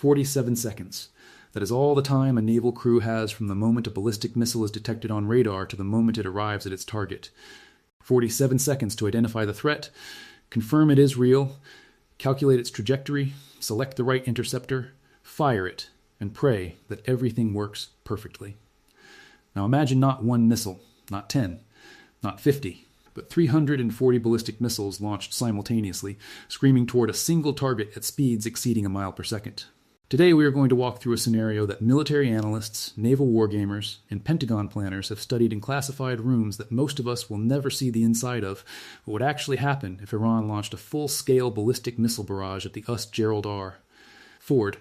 47 seconds. That is all the time a naval crew has from the moment a ballistic missile is detected on radar to the moment it arrives at its target. 47 seconds to identify the threat, confirm it is real, calculate its trajectory, select the right interceptor, fire it, and pray that everything works perfectly. Now imagine not one missile, not 10, not 50, but 340 ballistic missiles launched simultaneously, screaming toward a single target at speeds exceeding a mile per second. Today we are going to walk through a scenario that military analysts, naval wargamers, and Pentagon planners have studied in classified rooms that most of us will never see the inside of, but would actually happen if Iran launched a full-scale ballistic missile barrage at the USS Gerald R. Ford,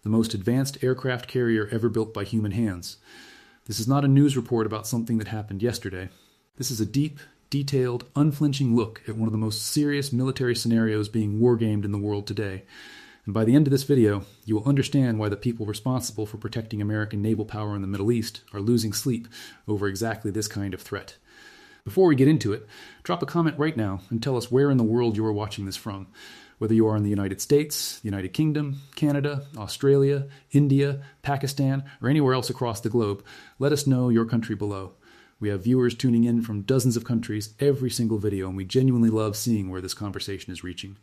the most advanced aircraft carrier ever built by human hands. This is not a news report about something that happened yesterday. This is a deep, detailed, unflinching look at one of the most serious military scenarios being wargamed in the world today. And by the end of this video, you will understand why the people responsible for protecting American naval power in the Middle East are losing sleep over exactly this kind of threat. Before we get into it, drop a comment right now and tell us where in the world you are watching this from. Whether you are in the United States, the United Kingdom, Canada, Australia, India, Pakistan, or anywhere else across the globe, let us know your country below. We have viewers tuning in from dozens of countries every single video, and we genuinely love seeing where this conversation is reaching.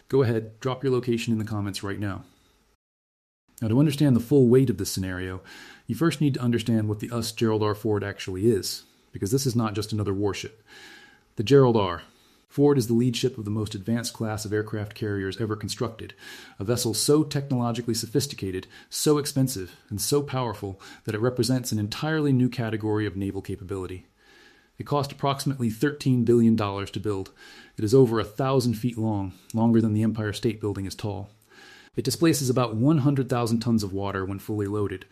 Go ahead, drop your location in the comments right now. Now, to understand the full weight of this scenario, you first need to understand what the USS Gerald R. Ford actually is, because this is not just another warship. The Gerald R. Ford is the lead ship of the most advanced class of aircraft carriers ever constructed, a vessel so technologically sophisticated, so expensive, and so powerful that it represents an entirely new category of naval capability. It cost approximately $13 billion to build. It is over 1,000 feet long, longer than the Empire State Building is tall. It displaces about 100,000 tons of water when fully loaded.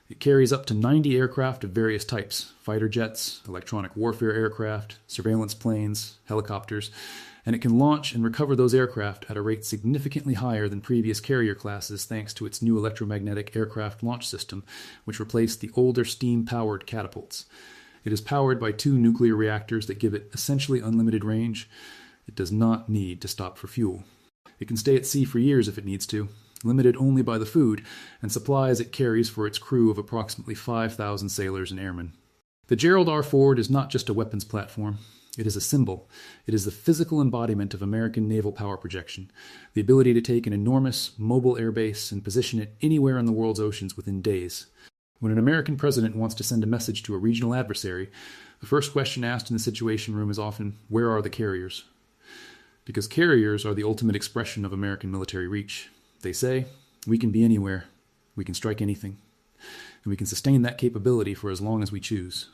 It carries up to 90 aircraft of various types: fighter jets, electronic warfare aircraft, surveillance planes, helicopters, and it can launch and recover those aircraft at a rate significantly higher than previous carrier classes thanks to its new electromagnetic aircraft launch system, which replaced the older steam-powered catapults. It is powered by 2 nuclear reactors that give it essentially unlimited range. It does not need to stop for fuel. It can stay at sea for years if it needs to, limited only by the food and supplies it carries for its crew of approximately 5,000 sailors and airmen. The Gerald R. Ford is not just a weapons platform. It is a symbol. It is the physical embodiment of American naval power projection, the ability to take an enormous, mobile airbase and position it anywhere in the world's oceans within days. When an American president wants to send a message to a regional adversary, the first question asked in the Situation Room is often, where are the carriers? Because carriers are the ultimate expression of American military reach. They say, we can be anywhere, we can strike anything, and we can sustain that capability for as long as we choose.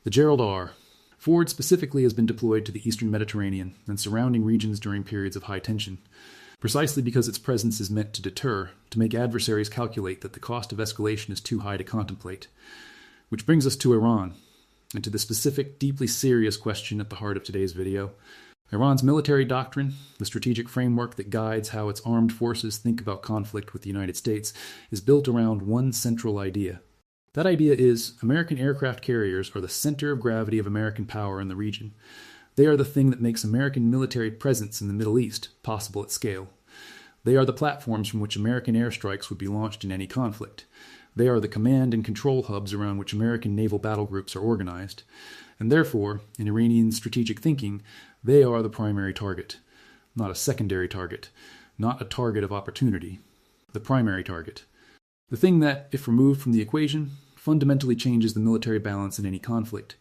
The Gerald R. Ford specifically has been deployed to the eastern Mediterranean and surrounding regions during periods of high tension, precisely because its presence is meant to deter, to make adversaries calculate that the cost of escalation is too high to contemplate. Which brings us to Iran, and to the specific, deeply serious question at the heart of today's video. Iran's military doctrine, the strategic framework that guides how its armed forces think about conflict with the United States, is built around one central idea. That idea is American aircraft carriers are the center of gravity of American power in the region. They are the thing that makes American military presence in the Middle East possible at scale. They are the platforms from which American airstrikes would be launched in any conflict. They are the command and control hubs around which American naval battle groups are organized. And therefore, in Iranian strategic thinking, they are the primary target. Not a secondary target. Not a target of opportunity. The primary target. The thing that, if removed from the equation, fundamentally changes the military balance in any conflict.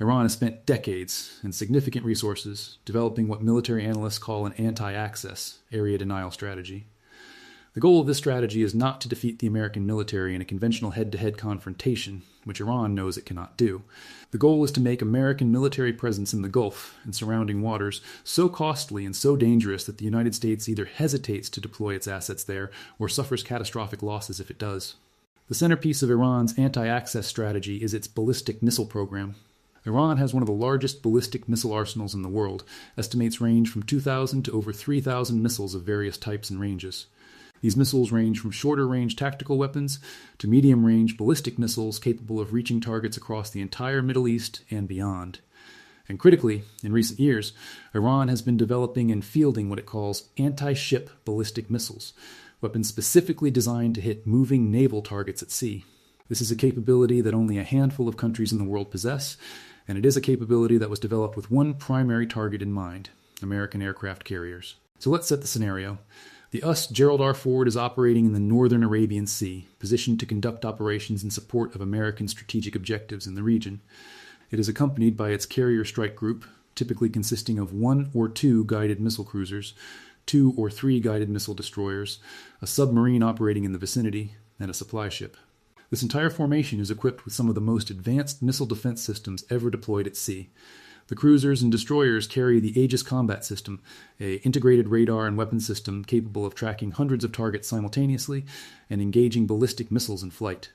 Iran has spent decades and significant resources developing what military analysts call an anti-access, area denial strategy. The goal of this strategy is not to defeat the American military in a conventional head-to-head confrontation, which Iran knows it cannot do. The goal is to make American military presence in the Gulf and surrounding waters so costly and so dangerous that the United States either hesitates to deploy its assets there or suffers catastrophic losses if it does. The centerpiece of Iran's anti-access strategy is its ballistic missile program. Iran has one of the largest ballistic missile arsenals in the world, estimates range from 2,000 to over 3,000 missiles of various types and ranges. These missiles range from shorter-range tactical weapons to medium-range ballistic missiles capable of reaching targets across the entire Middle East and beyond. And critically, in recent years, Iran has been developing and fielding what it calls anti-ship ballistic missiles, weapons specifically designed to hit moving naval targets at sea. This is a capability that only a handful of countries in the world possess, and it is a capability that was developed with one primary target in mind: American aircraft carriers. So let's set the scenario. The USS Gerald R. Ford is operating in the northern Arabian Sea, positioned to conduct operations in support of American strategic objectives in the region. It is accompanied by its carrier strike group, typically consisting of 1 or 2 guided missile cruisers, 2 or 3 guided missile destroyers, a submarine operating in the vicinity, and a supply ship. This entire formation is equipped with some of the most advanced missile defense systems ever deployed at sea. The cruisers and destroyers carry the Aegis Combat System, an integrated radar and weapon system capable of tracking hundreds of targets simultaneously and engaging ballistic missiles in flight.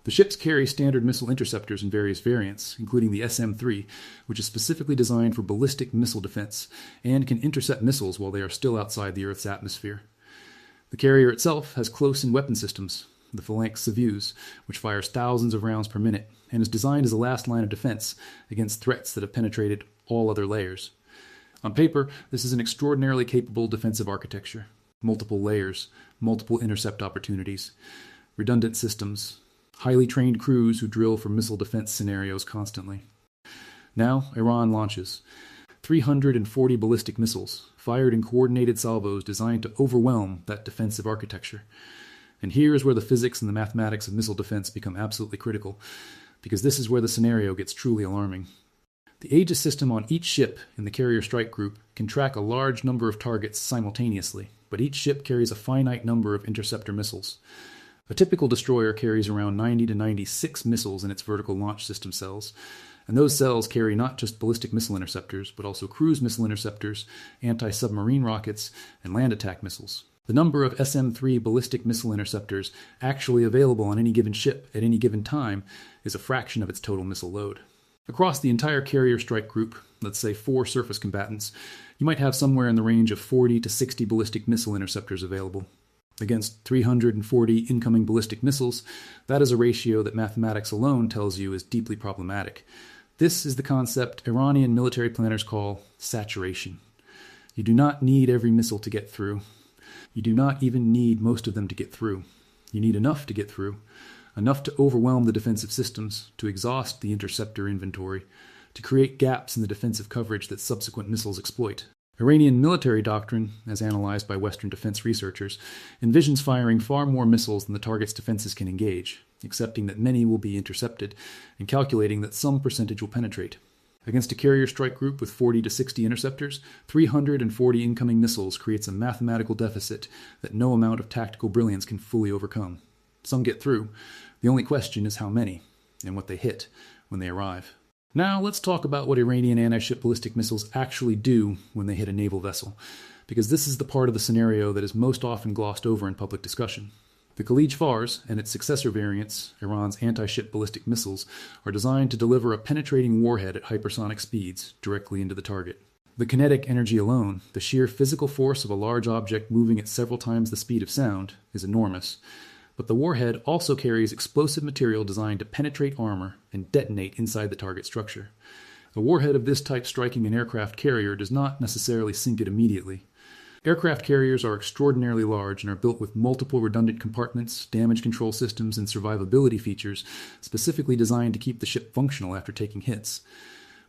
The ships carry standard missile interceptors in various variants, including the SM-3, which is specifically designed for ballistic missile defense and can intercept missiles while they are still outside the Earth's atmosphere. The carrier itself has close-in weapon systems, the Phalanx Soyuz, which fires thousands of rounds per minute and is designed as a last line of defense against threats that have penetrated all other layers. On paper, this is an extraordinarily capable defensive architecture. Multiple layers, multiple intercept opportunities, redundant systems, highly trained crews who drill for missile defense scenarios constantly. Now, Iran launches 340 ballistic missiles, fired in coordinated salvos designed to overwhelm that defensive architecture. And here is where the physics and the mathematics of missile defense become absolutely critical, because this is where the scenario gets truly alarming. The Aegis system on each ship in the carrier strike group can track a large number of targets simultaneously, but each ship carries a finite number of interceptor missiles. A typical destroyer carries around 90 to 96 missiles in its vertical launch system cells, and those cells carry not just ballistic missile interceptors, but also cruise missile interceptors, anti-submarine rockets, and land attack missiles. The number of SM-3 ballistic missile interceptors actually available on any given ship at any given time is a fraction of its total missile load. Across the entire carrier strike group, let's say 4 surface combatants, you might have somewhere in the range of 40 to 60 ballistic missile interceptors available. Against 340 incoming ballistic missiles, that is a ratio that mathematics alone tells you is deeply problematic. This is the concept Iranian military planners call saturation. You do not need every missile to get through. You do not even need most of them to get through. You need enough to get through, enough to overwhelm the defensive systems, to exhaust the interceptor inventory, to create gaps in the defensive coverage that subsequent missiles exploit. Iranian military doctrine, as analyzed by Western defense researchers, envisions firing far more missiles than the target's defenses can engage, accepting that many will be intercepted, and calculating that some percentage will penetrate. Against a carrier strike group with 40 to 60 interceptors, 340 incoming missiles creates a mathematical deficit that no amount of tactical brilliance can fully overcome. Some get through. The only question is how many, and what they hit when they arrive. Now let's talk about what Iranian anti-ship ballistic missiles actually do when they hit a naval vessel, because this is the part of the scenario that is most often glossed over in public discussion. The Khalij Fars and its successor variants, Iran's anti-ship ballistic missiles, are designed to deliver a penetrating warhead at hypersonic speeds directly into the target. The kinetic energy alone, the sheer physical force of a large object moving at several times the speed of sound, is enormous. But the warhead also carries explosive material designed to penetrate armor and detonate inside the target structure. A warhead of this type striking an aircraft carrier does not necessarily sink it immediately. Aircraft carriers are extraordinarily large and are built with multiple redundant compartments, damage control systems, and survivability features specifically designed to keep the ship functional after taking hits.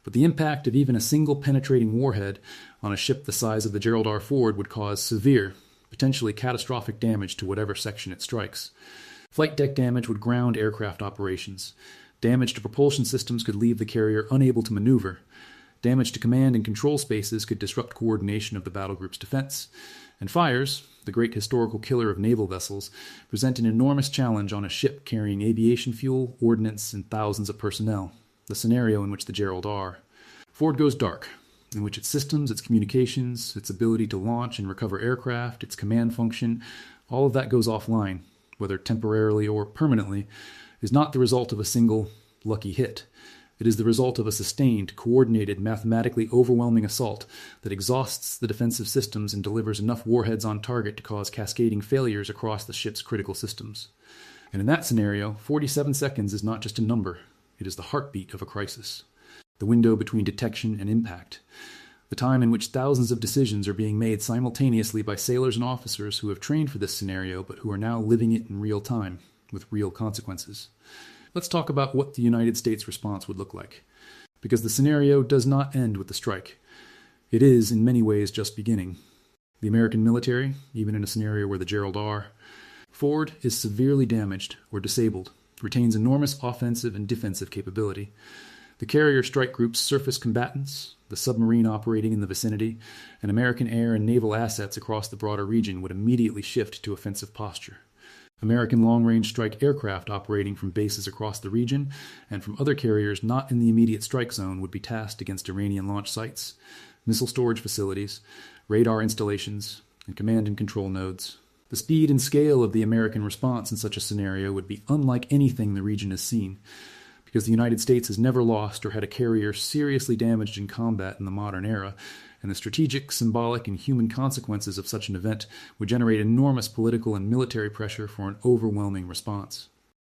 But the impact of even a single penetrating warhead on a ship the size of the Gerald R. Ford would cause severe, potentially catastrophic damage to whatever section it strikes. Flight deck damage would ground aircraft operations. Damage to propulsion systems could leave the carrier unable to maneuver. Damage to command and control spaces could disrupt coordination of the battle group's defense. And fires, the great historical killer of naval vessels, present an enormous challenge on a ship carrying aviation fuel, ordnance, and thousands of personnel, the scenario in which the Gerald R. Ford goes dark, in which its systems, its communications, its ability to launch and recover aircraft, its command function, all of that goes offline, whether temporarily or permanently, is not the result of a single lucky hit. It is the result of a sustained, coordinated, mathematically overwhelming assault that exhausts the defensive systems and delivers enough warheads on target to cause cascading failures across the ship's critical systems. And in that scenario, 47 seconds is not just a number, it is the heartbeat of a crisis. The window between detection and impact. the time in which thousands of decisions are being made simultaneously by sailors and officers who have trained for this scenario but who are now living it in real time, with real consequences. Let's talk about what the United States response would look like, because the scenario does not end with the strike. It is, in many ways, just beginning. The American military, even in a scenario where the Gerald R. Ford is severely damaged or disabled, retains enormous offensive and defensive capability. The carrier strike group's surface combatants, the submarine operating in the vicinity, and American air and naval assets across the broader region would immediately shift to offensive posture. American long-range strike aircraft operating from bases across the region and from other carriers not in the immediate strike zone would be tasked against Iranian launch sites, missile storage facilities, radar installations, and command and control nodes. The speed and scale of the American response in such a scenario would be unlike anything the region has seen, because the United States has never lost or had a carrier seriously damaged in combat in the modern era, and the strategic, symbolic, and human consequences of such an event would generate enormous political and military pressure for an overwhelming response.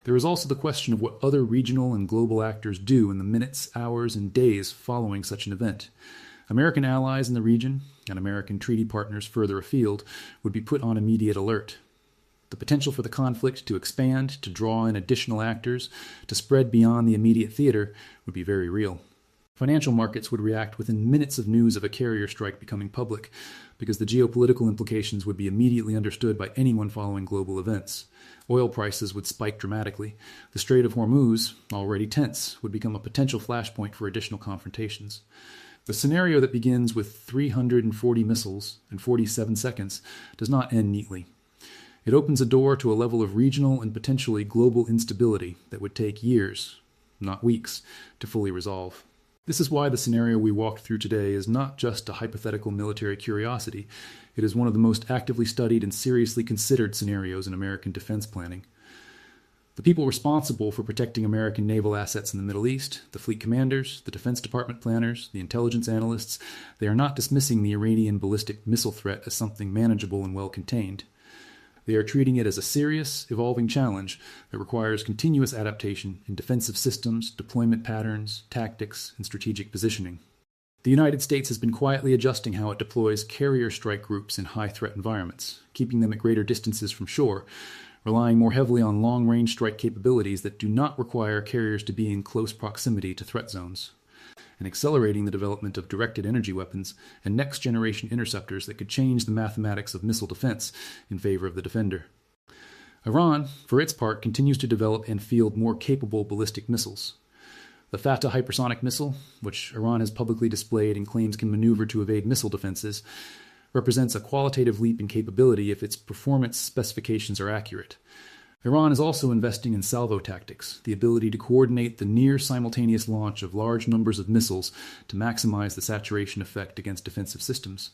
There is also the question of what other regional and global actors do in the minutes, hours, and days following such an event. American allies in the region, and American treaty partners further afield, would be put on immediate alert. The potential for the conflict to expand, to draw in additional actors, to spread beyond the immediate theater would be very real. Financial markets would react within minutes of news of a carrier strike becoming public, because the geopolitical implications would be immediately understood by anyone following global events. Oil prices would spike dramatically. The Strait of Hormuz, already tense, would become a potential flashpoint for additional confrontations. The scenario that begins with 340 missiles in 47 seconds does not end neatly. It opens a door to a level of regional and potentially global instability that would take years, not weeks, to fully resolve. This is why the scenario we walked through today is not just a hypothetical military curiosity. It is one of the most actively studied and seriously considered scenarios in American defense planning. The people responsible for protecting American naval assets in the Middle East, the fleet commanders, the Defense Department planners, the intelligence analysts, they are not dismissing the Iranian ballistic missile threat as something manageable and well contained. They are treating it as a serious, evolving challenge that requires continuous adaptation in defensive systems, deployment patterns, tactics, and strategic positioning. The United States has been quietly adjusting how it deploys carrier strike groups in high-threat environments, keeping them at greater distances from shore, relying more heavily on long-range strike capabilities that do not require carriers to be in close proximity to threat zones, and accelerating the development of directed energy weapons and next-generation interceptors that could change the mathematics of missile defense in favor of the defender. Iran, for its part, continues to develop and field more capable ballistic missiles. The Fatah hypersonic missile, which Iran has publicly displayed and claims can maneuver to evade missile defenses, represents a qualitative leap in capability if its performance specifications are accurate. Iran is also investing in salvo tactics, the ability to coordinate the near-simultaneous launch of large numbers of missiles to maximize the saturation effect against defensive systems.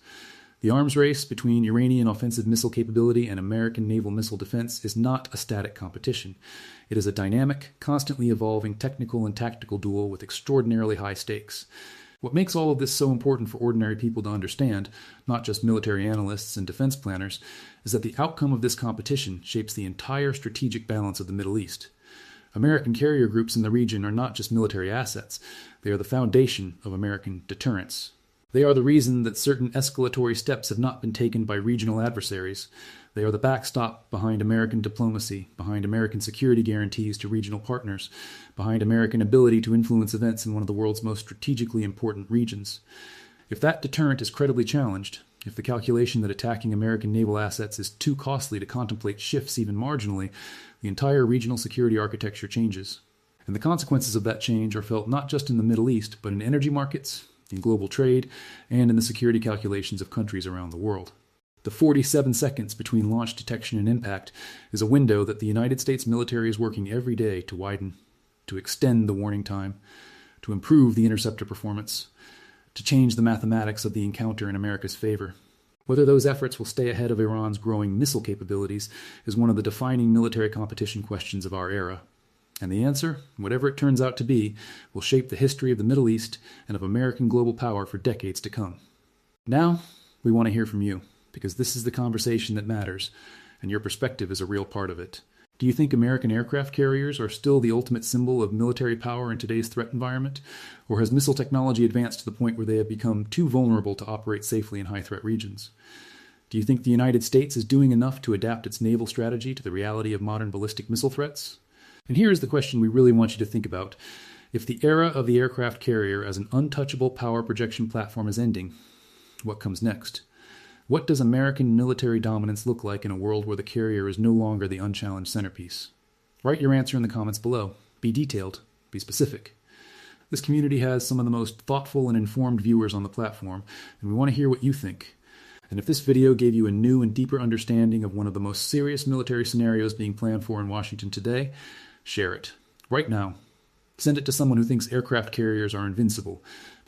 The arms race between Iranian offensive missile capability and American naval missile defense is not a static competition. It is a dynamic, constantly evolving technical and tactical duel with extraordinarily high stakes. What makes all of this so important for ordinary people to understand, not just military analysts and defense planners, is that the outcome of this competition shapes the entire strategic balance of the Middle East. American carrier groups in the region are not just military assets. They are the foundation of American deterrence. They are the reason that certain escalatory steps have not been taken by regional adversaries. They are the backstop behind American diplomacy, behind American security guarantees to regional partners, behind American ability to influence events in one of the world's most strategically important regions. If that deterrent is credibly challenged, if the calculation that attacking American naval assets is too costly to contemplate shifts even marginally, the entire regional security architecture changes. And the consequences of that change are felt not just in the Middle East, but in energy markets, in global trade, and in the security calculations of countries around the world. The 47 seconds between launch detection and impact is a window that the United States military is working every day to widen, to extend the warning time, to improve the interceptor performance, to change the mathematics of the encounter in America's favor. Whether those efforts will stay ahead of Iran's growing missile capabilities is one of the defining military competition questions of our era. And the answer, whatever it turns out to be, will shape the history of the Middle East and of American global power for decades to come. Now, we want to hear from you, because this is the conversation that matters, and your perspective is a real part of it. Do you think American aircraft carriers are still the ultimate symbol of military power in today's threat environment? Or has missile technology advanced to the point where they have become too vulnerable to operate safely in high-threat regions? Do you think the United States is doing enough to adapt its naval strategy to the reality of modern ballistic missile threats? And here is the question we really want you to think about. If the era of the aircraft carrier as an untouchable power projection platform is ending, what comes next? What does American military dominance look like in a world where the carrier is no longer the unchallenged centerpiece? Write your answer in the comments below. Be detailed. Be specific. This community has some of the most thoughtful and informed viewers on the platform, and we want to hear what you think. And if this video gave you a new and deeper understanding of one of the most serious military scenarios being planned for in Washington today, share it. Right now. Send it to someone who thinks aircraft carriers are invincible,